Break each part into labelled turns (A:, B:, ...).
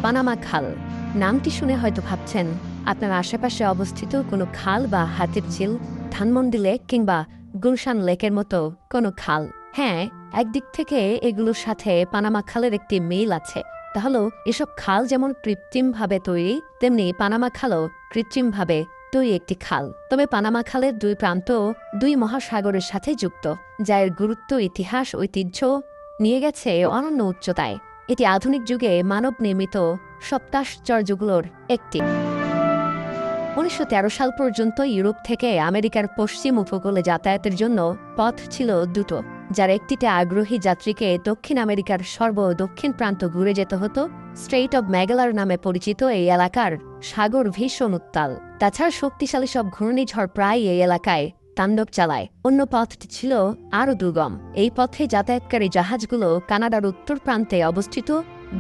A: Panama খাল নামটি শুনে হয়তো ভাবছেন আপনার আশেপাশে অবস্থিত কোনো খাল বা হাতির ঝিল, ধানমন্ডি লেক কিংবা গুলশান লেকের মতো কোনো খাল। হ্যাঁ, একদিক থেকে এগুলোর সাথে পানামা খালের একটি মিল আছে। তাহলে এসব খাল যেমন কৃত্রিমভাবে তৈরি, তেমনি পানামা খালও কৃত্রিমভাবে তৈরি একটি খাল। তবে পানামা খালের দুই প্রান্ত দুই মহাসাগরের সাথে যুক্ত, যা এর গুরুত্ব, ইতিহাস, ঐতিহ্য নিয়ে গেছে অনন্য উচ্চতায়। এটি আধুনিক যুগে মানব নির্মিত সপ্তাশ্চর্যগুলোর একটি। ১৯১৩ সাল পর্যন্ত ইউরোপ থেকে আমেরিকার পশ্চিম উপকূলে যাতায়াতের জন্য পথ ছিল দুটো, যার একটিতে আগ্রহী যাত্রীকে দক্ষিণ আমেরিকার সর্বদক্ষিণ প্রান্ত ঘুরে যেতে হতো। স্ট্রেইট অব ম্যাগেলার নামে পরিচিত এই এলাকার সাগর ভীষণ উত্তাল। তাছাড়া শক্তিশালী সব ঘূর্ণিঝড় প্রায় এই এলাকায় তাণ্ডব চালায়। অন্য পথটি ছিল আরও দুর্গম। এই পথে যাতায়াতকারী জাহাজগুলো কানাডার উত্তর প্রান্তে অবস্থিত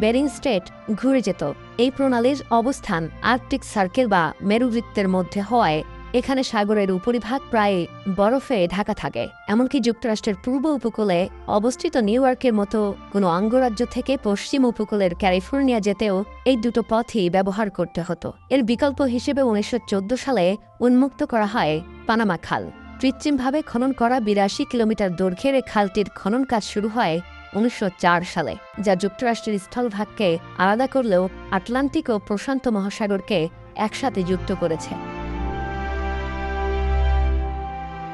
A: বেরিং স্ট্রেট ঘুরে যেত। এই প্রণালীর অবস্থান আর্কটিক সার্কেল বা মেরুবৃত্তের মধ্যে হওয়ায় এখানে সাগরের উপরিভাগ প্রায় বরফে ঢাকা থাকে। এমনকি যুক্তরাষ্ট্রের পূর্ব উপকূলে অবস্থিত নিউ ইয়র্কের মতো কোনো অঙ্গরাজ্য থেকে পশ্চিম উপকূলের ক্যালিফোর্নিয়া যেতেও এই দুটো পথই ব্যবহার করতে হতো। এর বিকল্প হিসেবে ১৯১৪ সালে উন্মুক্ত করা হয় পানামা খাল। কৃত্রিমভাবে খনন করা ৮২ কিলোমিটার দৈর্ঘ্যের খালটির খনন কাজ শুরু হয় ১৯০৪ সালে, যা যুক্তরাষ্ট্রের স্থলভাগকে আলাদা করলেও আটলান্টিক ও প্রশান্ত মহাসাগরকে একসাথে যুক্ত করেছে।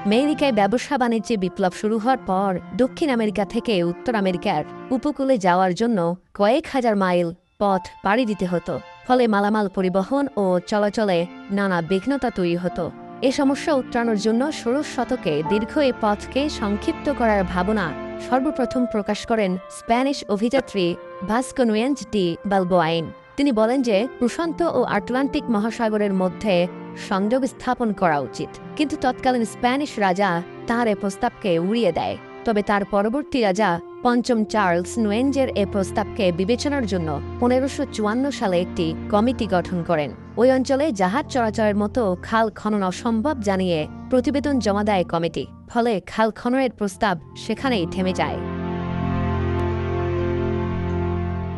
A: আমেরিকায় ব্যবসা বাণিজ্যে বিপ্লব শুরু হওয়ার পর দক্ষিণ আমেরিকা থেকে উত্তর আমেরিকার উপকূলে যাওয়ার জন্য কয়েক হাজার মাইল পথ পাড়ি দিতে হতো। ফলে মালামাল পরিবহন ও চলাচলে নানা বিঘ্নতা তৈরি হতো। এ সমস্যা উত্তরানোর জন্য ১৬ শতকে দীর্ঘ এ পথকে সংক্ষিপ্ত করার ভাবনা সর্বপ্রথম প্রকাশ করেন স্প্যানিশ অভিযাত্রী ভাস্কো নুয়েজ ডি বালবোয়াইন। তিনি বলেন যে প্রশান্ত ও আটলান্টিক মহাসাগরের মধ্যে সংযোগ স্থাপন করা উচিত, কিন্তু তৎকালীন স্প্যানিশ রাজা তাঁর এ প্রস্তাবকে উড়িয়ে দেয়। তবে তার পরবর্তী রাজা পঞ্চম চার্লস নুয়েঞ্জের এ প্রস্তাবকে বিবেচনার জন্য ১৫৫৪ সালে একটি কমিটি গঠন করেন। ওই অঞ্চলে জাহাজ চলাচলের মতো খাল খনন অসম্ভব জানিয়ে প্রতিবেদন জমা দেয় কমিটি। ফলে খাল খননের প্রস্তাব সেখানেই থেমে যায়।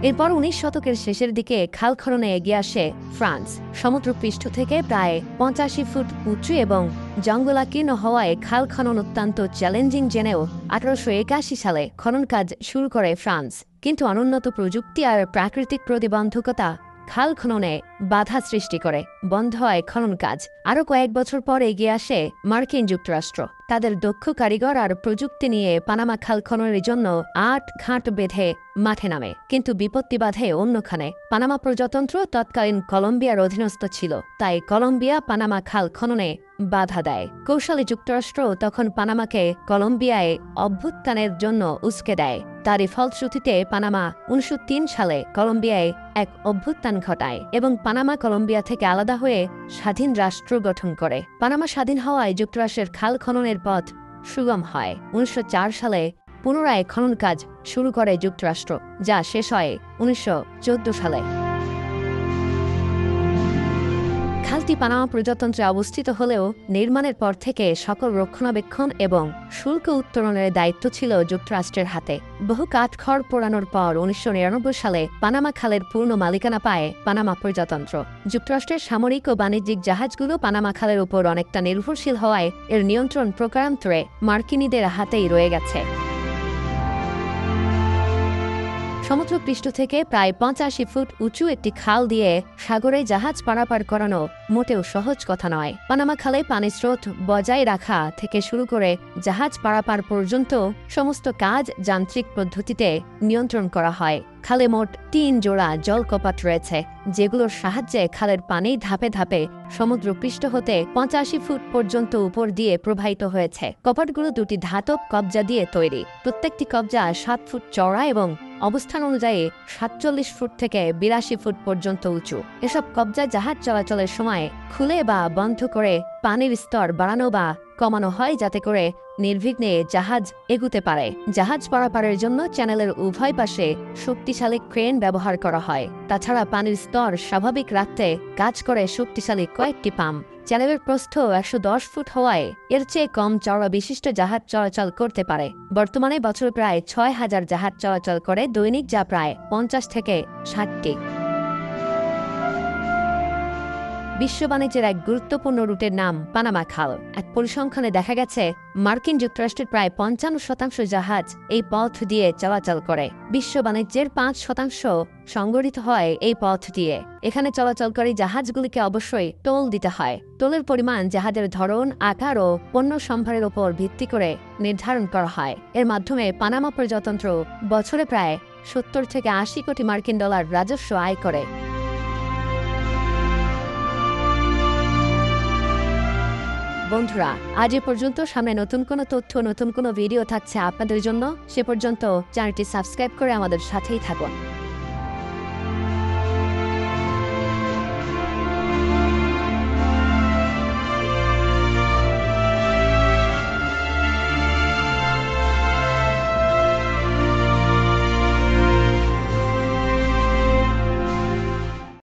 A: এরপর ১৯ শতকের শেষের দিকে খাল খননে এগিয়ে আসে ফ্রান্স। সমুদ্রপৃষ্ঠ থেকে প্রায় ৮৫ ফুট উঁচু এবং জঙ্গলাকীর্ণ হওয়ায় খাল খনন অত্যন্ত চ্যালেঞ্জিং জেনেও ১৮৮১ সালে খনন কাজ শুরু করে ফ্রান্স। কিন্তু অনুন্নত প্রযুক্তি আর প্রাকৃতিক প্রতিবন্ধকতা খাল খননে বাধা সৃষ্টি করে বন্ধ হয় খনন কাজ। আরও কয়েক বছর পর এগিয়ে আসে মার্কিন যুক্তরাষ্ট্র। তাদের দক্ষ কারিগর আর প্রযুক্তি নিয়ে পানামা খাল খননের জন্য ৮ ঘাট বেঁধে মাঠে নামে। কিন্তু বিপত্তি বাধে অন্যখানে। পানামা প্রজাতন্ত্র তৎকালীন কলম্বিয়ার অধীনস্থ ছিল, তাই কলম্বিয়া পানামা খাল খননে বাধা দেয়। কৌশলে যুক্তরাষ্ট্র তখন পানামাকে কলম্বিয়ায় অভ্যুত্থানের জন্য উস্কে দেয়। তারই ফলশ্রুতিতে পানামা ১৯০৩ সালে কলম্বিয়ায় এক অভ্যুত্থান ঘটায় এবং পানামা কলম্বিয়া থেকে আলাদা হয়ে স্বাধীন রাষ্ট্র গঠন করে। পানামা স্বাধীন হওয়ায় যুক্তরাষ্ট্রের খাল খননের পথ সুগম হয়। ১৯০৪ সালে পুনরায় খনন কাজ শুরু করে যুক্তরাষ্ট্র, যা শেষ হয় ১৯১৪ সালে। খালটি পানামা প্রজাতন্ত্রে অবস্থিত হলেও নির্মাণের পর থেকে সকল রক্ষণাবেক্ষণ এবং শুল্ক উত্তোলনের দায়িত্ব ছিল যুক্তরাষ্ট্রের হাতে। বহু কাঠখড় পোড়ানোর পর ১৯৯৯ সালে পানামা খালের পূর্ণ মালিকানা পায় পানামা প্রজাতন্ত্র। যুক্তরাষ্ট্রের সামরিক ও বাণিজ্যিক জাহাজগুলো পানামা খালের উপর অনেকটা নির্ভরশীল হওয়ায় এর নিয়ন্ত্রণ প্রকারান্তরে মার্কিনীদের হাতেই রয়ে গেছে। সমুদ্রপৃষ্ঠ থেকে প্রায় ৮৫ ফুট উঁচু একটি খাল দিয়ে সাগরে জাহাজ পারাপার করানো মোটেও সহজ কথা নয়। পানামা খালে পানির স্রোত বজায় রাখা থেকে শুরু করে জাহাজ পারাপার পর্যন্ত সমস্ত কাজ যান্ত্রিক পদ্ধতিতে নিয়ন্ত্রণ করা হয়। খালে মোট ৩ জোড়া জলকপাট রয়েছে, যেগুলোর সাহায্যে খালের পানি ধাপে ধাপে সমুদ্রপৃষ্ঠ হতে ৮৫ ফুট পর্যন্ত উপর দিয়ে প্রবাহিত হয়েছে। কপাটগুলো দুটি ধাতব কবজা দিয়ে তৈরি। প্রত্যেকটি কবজা ৭ ফুট চওড়া এবং অবস্থান অনুযায়ী ৪৭ ফুট থেকে ৮২ ফুট পর্যন্ত উঁচু। এসব কবজা জাহাজ চলাচলের সময় খুলে বা বন্ধ করে পানির স্তর বাড়ানো বা কমানো হয়, যাতে করে নির্বিঘ্নে জাহাজ এগুতে পারে। জাহাজ পারাপারের জন্য চ্যানেলের উভয় পাশে শক্তিশালী ক্রেন ব্যবহার করা হয়। তাছাড়া পানির স্তর স্বাভাবিক রাখতে কাজ করে শক্তিশালী কয়েকটি পাম্প। চ্যানেলের প্রস্থ ১১০ ফুট হওয়ায় এর চেয়ে কম চওড়া বিশিষ্ট জাহাজ চলাচল করতে পারে। বর্তমানে বছরে প্রায় ৬,০০০ জাহাজ চলাচল করে দৈনিক, যা প্রায় ৫০ থেকে ৬০টি। বিশ্ব বাণিজ্যের এক গুরুত্বপূর্ণ রুটের নাম পানামা খাল। এক পরিসংখ্যানে দেখা গেছে মার্কিন যুক্তরাষ্ট্রের প্রায় ৫৫% জাহাজ এই পথ দিয়ে চলাচল করে। বিশ্ব বাণিজ্যের ৫% সংগঠিত হয় এই পথ দিয়ে। এখানে চলাচলকারী জাহাজগুলিকে অবশ্যই টোল দিতে হয়। টোলের পরিমাণ জাহাজের ধরন, আকার ও পণ্য সম্ভারের উপর ভিত্তি করে নির্ধারণ করা হয়। এর মাধ্যমে পানামা প্রজাতন্ত্র বছরে প্রায় ৭০ থেকে ৮০ কোটি মার্কিন ডলার রাজস্ব আয় করে। বন্ধুরা, আজ এ পর্যন্ত। সামনে নতুন কোনো তথ্য, নতুন কোনো ভিডিও থাকছে আপনাদের জন্য। সে পর্যন্ত চ্যানেলটি সাবস্ক্রাইব করে আমাদের সাথেই থাকুন।